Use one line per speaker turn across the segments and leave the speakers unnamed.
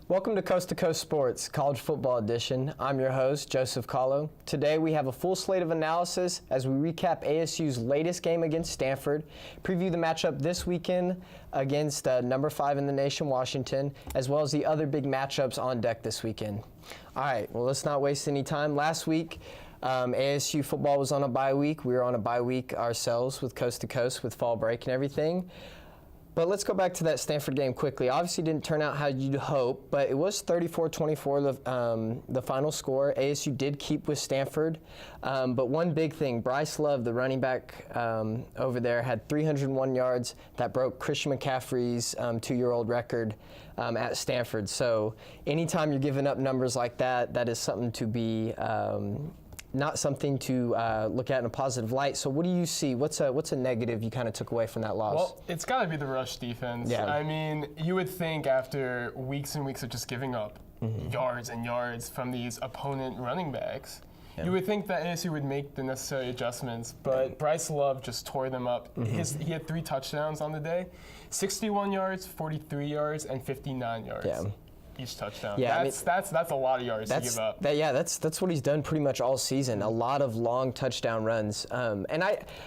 Welcome to Coast to Coast Sports, College Football Edition. I'm your host, Joseph Caulo. Today we have a full slate of analysis as we recap ASU's latest game against Stanford, preview the matchup this weekend against number 5 in the nation, Washington, as well as the other big matchups on deck this weekend. All right, well, let's not waste any time. Last week, ASU football was on a bye week. We were on a bye week ourselves with Coast to Coast with fall break and everything. But let's go back to that Stanford game quickly. Obviously didn't turn out how you'd hope, but it was 34-24 the final score. ASU did keep with Stanford. But one big thing, Bryce Love, the running back over there, had 301 yards. That broke Christian McCaffrey's 2-year-old record at Stanford. So anytime you're giving up numbers like that, that is something to be not something to look at in a positive light. So what do you see? What's a negative you kind of took away from that loss?
Well, it's got to be the rush defense.
Yeah.
I mean, you would think after weeks and weeks of just giving up yards and yards from these opponent running backs, you would think that ASU would make the necessary adjustments, but Bryce Love just tore them up. He had 3 touchdowns on the day, 61 yards, 43 yards, and 59 yards.
Yeah.
Each touchdown.
Yeah,
that's a lot of yards to give up.
That's what he's done pretty much all season. A lot of long touchdown runs. And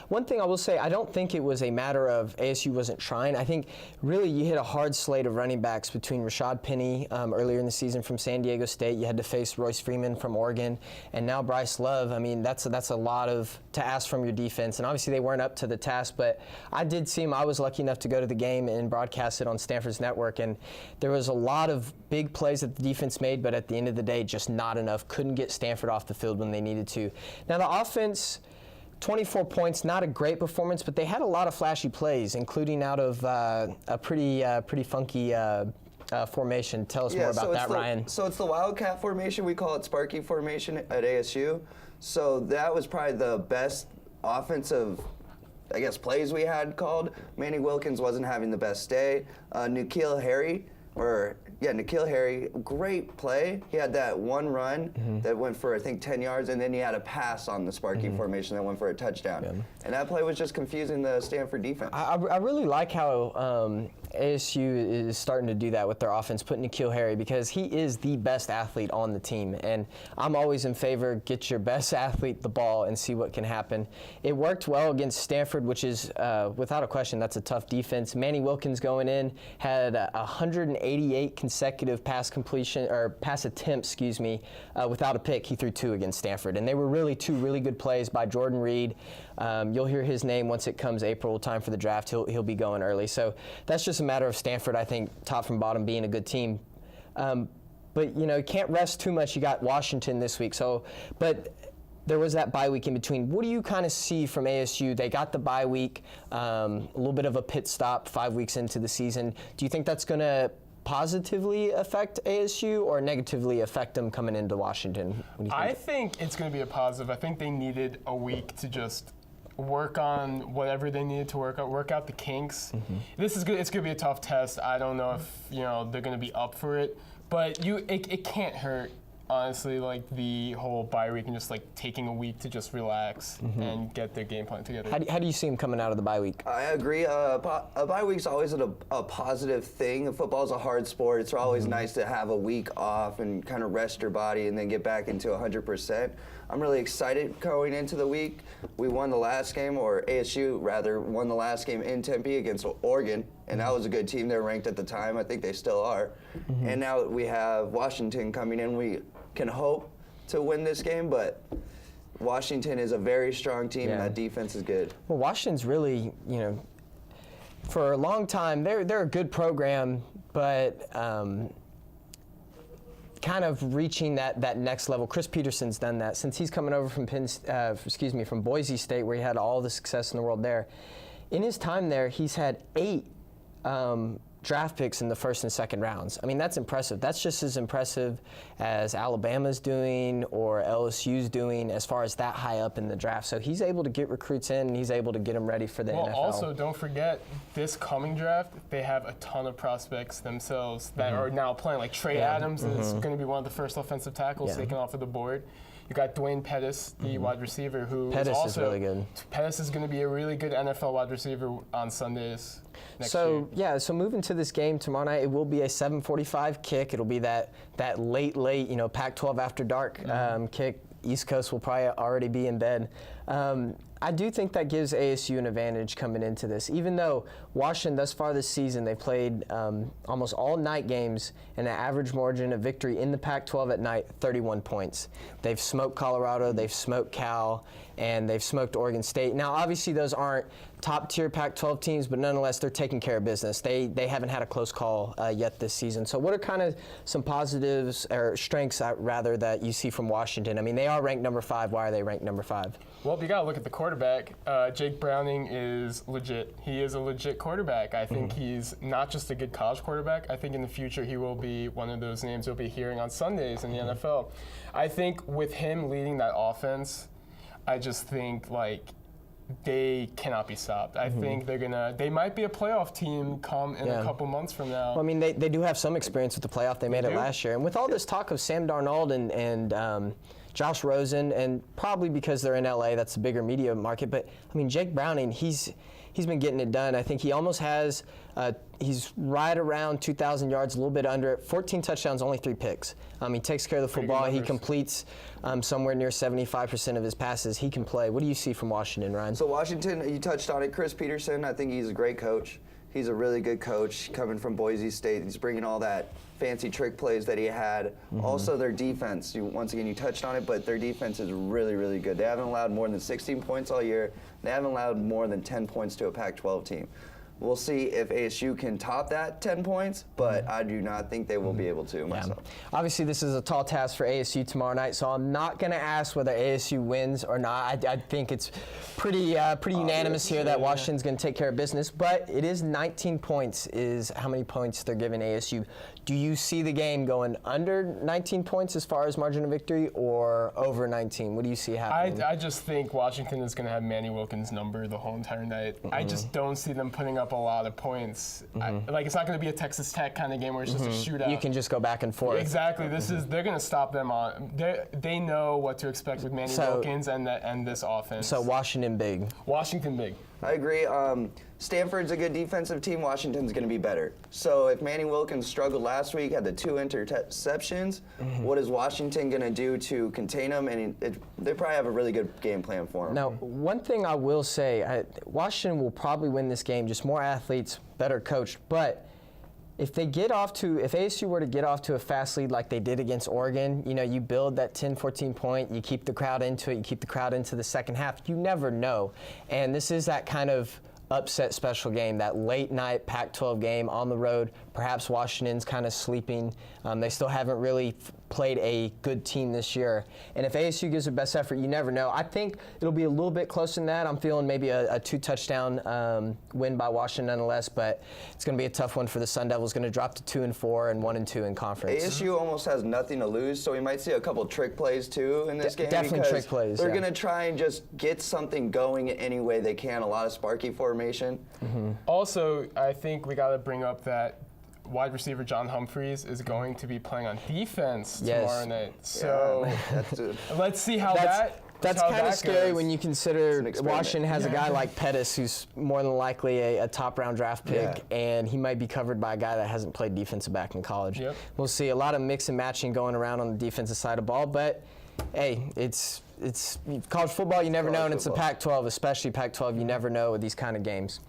one thing I will say, I don't think it was a matter of ASU wasn't trying. I think really you hit a hard slate of running backs between Rashad Penny earlier in the season from San Diego State. You had to face Royce Freeman from Oregon, and now Bryce Love. I mean, that's a lot to ask from your defense. And obviously they weren't up to the task, but I did see him. I was lucky enough to go to the game and broadcast it on Stanford's network, and there was a lot of big plays that the defense made, but at the end of the day, just not enough. Couldn't get Stanford off the field when they needed to. Now the offense, 24 points, not a great performance, but they had a lot of flashy plays, including out of a pretty funky formation. Tell us more about that, Ryan.
So it's the Wildcat formation. We call it Sparky formation at ASU. So that was probably the best offensive, I guess, plays we had called. Manny Wilkins wasn't having the best day. N'Keal Harry, great play. He had that one run that went for, I think, 10 yards, and then he had a pass on the Sparky formation that went for a touchdown. Yeah. And that play was just confusing the Stanford defense.
I really like how ASU is starting to do that with their offense, putting N'Keal Harry, because he is the best athlete on the team. And I'm always in favor, get your best athlete the ball and see what can happen. It worked well against Stanford, which is, without a question, that's a tough defense. Manny Wilkins going in had 188 consecutive pass attempts, without a pick. He threw 2 against Stanford, and they were really 2 really good plays by Jordan Reed. You'll hear his name once it comes April time for the draft. He'll be going early. So that's just a matter of Stanford, I think, top from bottom, being a good team. But you can't rest too much. You got Washington this week. But there was that bye week in between. What do you kind of see from ASU? They got the bye week, a little bit of a pit stop 5 weeks into the season. Do you think that's going to positively affect ASU or negatively affect them coming into Washington? What do you think?
I think it's going to be a positive. I think they needed a week to just work on whatever they needed to work out the kinks. This is good. It's going to be a tough test. I don't know if they're going to be up for it, but it can't hurt. Honestly, like the whole bye week and just like taking a week to just relax and get their game plan together.
How do you see them coming out of the bye week?
I agree. A bye week's always a positive thing. Football's a hard sport. It's always nice to have a week off and kind of rest your body and then get back into 100%. I'm really excited going into the week. We won the last game, or ASU rather, won the last game in Tempe against Oregon, and that was a good team. They were ranked at the time. I think they still are. And now we have Washington coming in. We can hope to win this game, but Washington is a very strong team, and that defense is good.
Well, Washington's really, for a long time, they're a good program, but kind of reaching that next level. Chris Peterson's done that since he's coming over from from Boise State, where he had all the success in the world there. In his time there, he's had 8 draft picks in the first and second rounds. I mean, that's impressive. That's just as impressive as Alabama's doing or LSU's doing as far as that high up in the draft. So he's able to get recruits in, and he's able to get them ready for the NFL.
Well, also, don't forget, this coming draft, they have a ton of prospects themselves that are now playing. Like Trey Adams is going to be one of the first offensive tackles taken off of the board. You got Dwayne Pettis, the wide receiver, who
Pettis
also
is really good.
Pettis is going to be a really good NFL wide receiver on Sundays next year.
So moving to this game tomorrow night, it will be a 7:45 kick. It'll be that late, Pac-12 after dark kick. East Coast will probably already be in bed. I do think that gives ASU an advantage coming into this. Even though Washington, thus far this season, they played almost all night games and an average margin of victory in the Pac-12 at night, 31 points. They've smoked Colorado, they've smoked Cal, and they've smoked Oregon State. Now, obviously, those aren't top-tier Pac-12 teams, but nonetheless, they're taking care of business. They haven't had a close call yet this season. So what are kind of some positives, or strengths, rather, that you see from Washington? I mean, they are ranked number 5. Why are they ranked number 5?
Well, you got to look at the quarterback. Jake Browning is legit. He is a legit quarterback. I think he's not just a good college quarterback. I think in the future he will be one of those names you'll be hearing on Sundays in the NFL. I think with him leading that offense, I just think they cannot be stopped. I think they might be a playoff team come in a couple months from now.
Well, I mean, they do have some experience with the playoff. They made it last year. And with all this talk of Sam Darnold and Josh Rosen, and probably because they're in LA, that's a bigger media market. But I mean, Jake Browning, he's been getting it done. I think he almost has. He's right around 2,000 yards, a little bit under it. 14 touchdowns, only 3 picks. He takes care of the football. He completes somewhere near 75% of his passes. He can play. What do you see from Washington, Ryan?
So Washington, you touched on it. Chris Peterson, I think he's a great coach. He's a really good coach coming from Boise State. He's bringing all that fancy trick plays that he had. Also, their defense. Once again, you touched on it, but their defense is really, really good. They haven't allowed more than 16 points all year. They haven't allowed more than 10 points to a Pac-12 team. We'll see if ASU can top that 10 points, but I do not think they will be able to myself.
Obviously, this is a tall task for ASU tomorrow night, so I'm not going to ask whether ASU wins or not. I think it's pretty unanimous here that Washington's going to take care of business, but it is 19 points is how many points they're giving ASU. Do you see the game going under 19 points as far as margin of victory or over 19? What do you see happening?
I just think Washington is going to have Manny Wilkins' number the whole entire night. I just don't see them putting up a lot of points. It's not going to be a Texas Tech kind of game where it's just a shootout.
You can just go back and forth.
Exactly. They're going to stop them on. They know what to expect with Manny Wilkins and this offense.
So Washington big.
Washington big.
I agree. Stanford's a good defensive team. Washington's going to be better. So if Manny Wilkins struggled last week, had the 2 interceptions, what is Washington going to do to contain him? And they probably have a really good game plan for him.
Now, one thing I will say, Washington will probably win this game, just more athletes, better coached. But if ASU were to get off to a fast lead like they did against Oregon, you build that 10, 14 point, you keep the crowd into it, you keep the crowd into the second half. You never know. And this is that kind of upset special game, that late night Pac-12 game on the road. Perhaps Washington's kind of sleeping. They still haven't really played a good team this year. And if ASU gives their best effort, you never know. I think it'll be a little bit closer than that. I'm feeling maybe a 2-touchdown win by Washington nonetheless, but it's going to be a tough one for the Sun Devils. Going to drop to 2-4 and 1-2 in conference.
ASU almost has nothing to lose, so we might see a couple trick plays too in this game.
Definitely trick plays.
They're going to try and just get something going any way they can. A lot of Sparky formation.
Also, I think we got to bring up that wide receiver John Humphreys is going to be playing on defense tomorrow night. So let's see how
That's kind of scary when you consider
Washington
has a guy like Pettis, who's more than likely a top-round draft pick, and he might be covered by a guy that hasn't played defensive back in college. We'll see a lot of mix and matching going around on the defensive side of the ball, but hey, it's college football. You never know, and it's the Pac-12, especially Pac-12. You never know with these kind of games.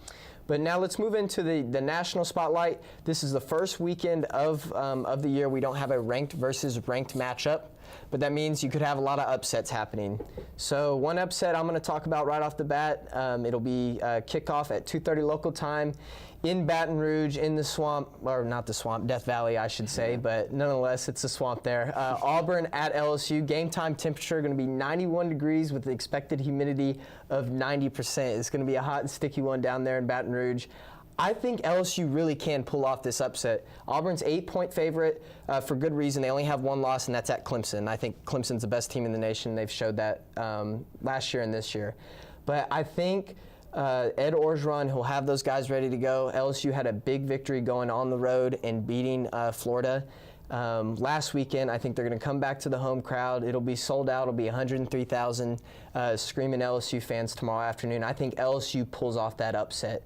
But now let's move into the national spotlight. This is the first weekend of the year we don't have a ranked versus ranked matchup, but that means you could have a lot of upsets happening. So one upset I'm going to talk about right off the bat. It'll be kickoff at 2:30 local time in Baton Rouge, in the swamp, or not the swamp, Death Valley, I should say, but nonetheless, it's a swamp there. Auburn at LSU. Game time temperature going to be 91 degrees with the expected humidity of 90%. It's going to be a hot and sticky one down there in Baton Rouge. I think LSU really can pull off this upset. Auburn's 8-point favorite for good reason. They only have one loss, and that's at Clemson. I think Clemson's the best team in the nation. They've showed that last year and this year. But I think Ed Orgeron, he'll have those guys ready to go. LSU had a big victory going on the road and beating Florida. last weekend. I think they're going to come back to the home crowd. It'll be sold out. It'll be 103,000 screaming LSU fans tomorrow afternoon. I think LSU pulls off that upset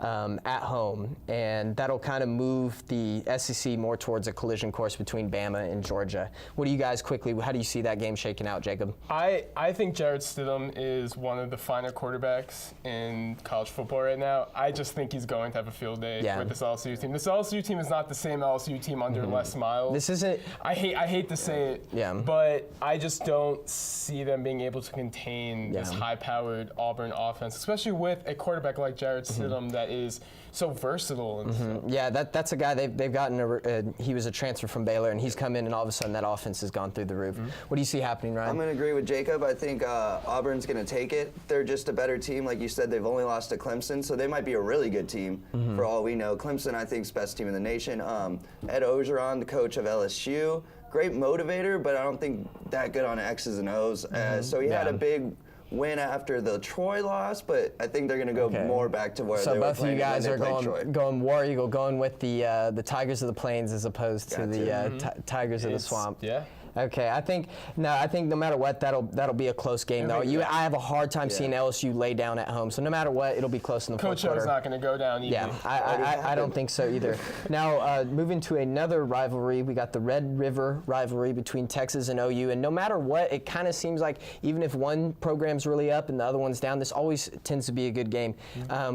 at home, and that'll kind of move the SEC more towards a collision course between Bama and Georgia. What do you guys how do you see that game shaking out, Jacob?
I think Jarrett Stidham is one of the finer quarterbacks in college football right now. I just think he's going to have a field day with this LSU team. This LSU team is not the same LSU team under Les Miles.
This isn't.
I hate to say it, but I just don't see them being able to contain this high-powered Auburn offense, especially with a quarterback like Jarrett Stidham that is so versatile. And
Yeah, that's a guy they've gotten. He was a transfer from Baylor, and he's come in, and all of a sudden that offense has gone through the roof. What do you see happening, Ryan?
I'm going to agree with Jacob. I think Auburn's going to take it. They're just a better team. Like you said, they've only lost to Clemson, so they might be a really good team for all we know. Clemson, I think, is best team in the nation. Ed Ogeron, the coach of LSU, great motivator, but I don't think that good on X's and O's. So he had a big win after the Troy loss, but I think they're going to go more back to where they were playing.
So both of you guys are going War Eagle, going with the Tigers of the Plains as opposed to the Tigers of the Swamp.
Yeah.
Okay, I think no matter what, that'll be a close game though. I have a hard time seeing LSU lay down at home, so no matter what, it'll be close in the fourth quarter.
Coach O's not going to go down either.
Yeah, I don't think so either. Now, moving to another rivalry, we got the Red River rivalry between Texas and OU, and no matter what, it kind of seems like even if one program's really up and the other one's down, this always tends to be a good game.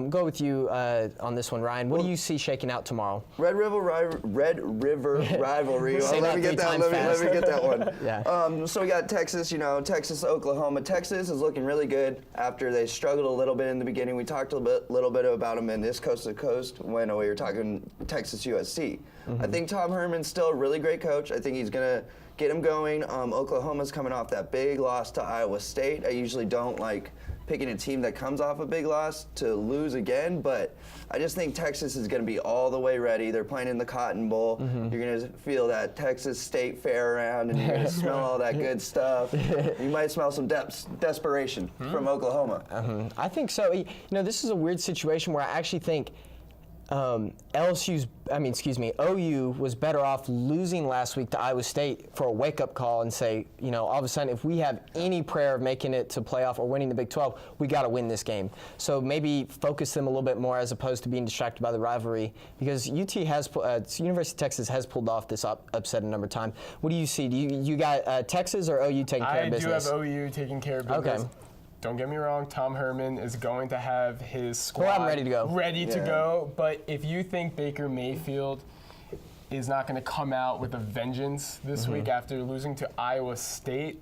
Go with you on this one, Ryan. What do you see shaking out tomorrow?
Red River rivalry. Well, let me get that one.
Yeah.
So we got Texas, Texas, Oklahoma. Texas is looking really good after they struggled a little bit in the beginning. We talked a little bit about them in this Coast to Coast when we were talking Texas USC. I think Tom Herman's still a really great coach. I think he's going to get him going. Oklahoma's coming off that big loss to Iowa State. I usually don't like picking a team that comes off a big loss to lose again, but I just think Texas is going to be all the way ready. They're playing in the Cotton Bowl. You're going to feel that Texas State Fair around, and you're going to smell all that good stuff. You might smell some desperation from Oklahoma.
I think so. This is a weird situation where I actually think OU was better off losing last week to Iowa State for a wake-up call and say, all of a sudden, if we have any prayer of making it to playoff or winning the Big 12, we got to win this game. So maybe focus them a little bit more as opposed to being distracted by the rivalry, because University of Texas has pulled off this upset a number of times. What do you see? Do you got Texas or OU taking care of business?
I do have OU taking care of business.
Okay.
Don't get me wrong, Tom Herman is going to have his squad
ready to go.
But if you think Baker Mayfield is not going to come out with a vengeance this week after losing to Iowa State,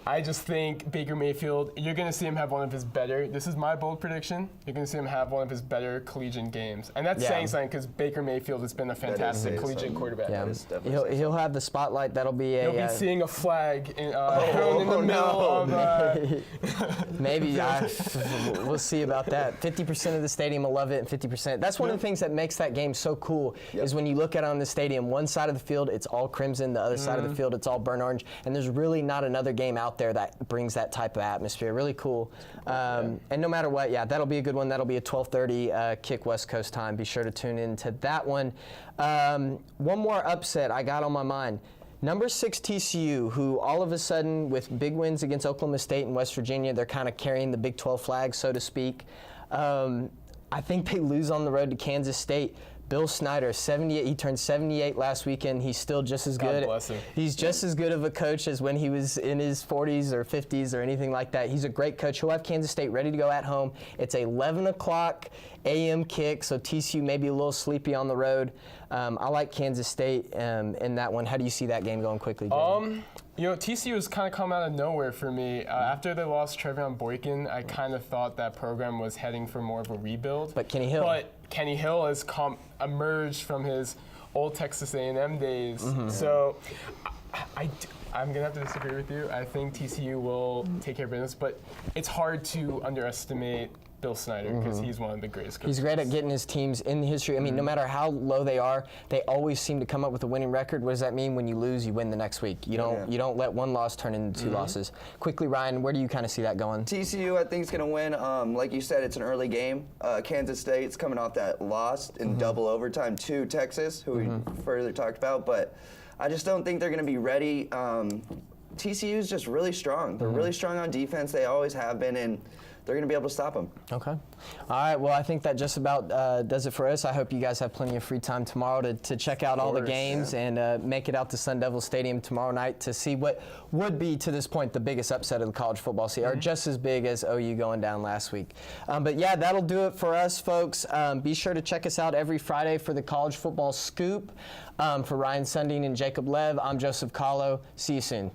I just think Baker Mayfield, you're going to see him have one of his better, this is my bold prediction, you're going to see him have one of his better collegiate games. And that's saying something, because Baker Mayfield has been a fantastic collegiate quarterback.
Yeah. He'll have the spotlight. That'll be
He'll be seeing a flag thrown in the middle of...
Maybe. We'll see about that. 50% of the stadium will love it, and 50%. That's one of the things that makes that game so cool, is when you look at it on the stadium, one side of the field, it's all crimson, the other side of the field, it's all burnt orange, and there's really not another game out there that brings that type of atmosphere. Really cool. And no matter what, that'll be a good one. That'll be a 12:30 kick West Coast time. Be sure to tune in to that one. One more upset I got on my mind. Number 6 TCU, who all of a sudden, with big wins against Oklahoma State and West Virginia, they're kind of carrying the Big 12 flag, so to speak. I think they lose on the road to Kansas State. Bill Snyder, 78. He turned 78 last weekend. He's still just as good.
God bless him.
He's just as good of a coach as when he was in his 40s or 50s or anything like that. He's a great coach. He'll have Kansas State ready to go at home. It's a 11 o'clock a.m. kick, so TCU may be a little sleepy on the road. I like Kansas State in that one. How do you see that game going quickly, Jamie?
TCU has kind of come out of nowhere for me. After they lost Trevion Boykin, I kind of thought that program was heading for more of a rebuild.
But Kenny Hill
has emerged from his old Texas A&M days. So I'm going to have to disagree with you. I think TCU will take care of business, but it's hard to underestimate Bill Snyder, because he's one of the greatest coaches.
He's great at getting his teams in history. I mean, no matter how low they are, they always seem to come up with a winning record. What does that mean? When you lose, you win the next week. You don't let one loss turn into two losses. Quickly, Ryan, where do you kind of see that going?
TCU, I think, is going to win. Like you said, it's an early game. Kansas State's coming off that loss in double overtime to Texas, who we further talked about. But I just don't think they're going to be ready. TCU is just really strong. They're really strong on defense. They always have been, and they're going to be able to stop them.
Okay. All right. Well, I think that just about does it for us. I hope you guys have plenty of free time tomorrow to check out all the games and make it out to Sun Devil Stadium tomorrow night to see what would be, to this point, the biggest upset of the college football season, or just as big as OU going down last week. But yeah, that'll do it for us, folks. Be sure to check us out every Friday for the College Football Scoop. For Ryan Sundeen and Jacob Lev, I'm Joseph Caulo. See you soon.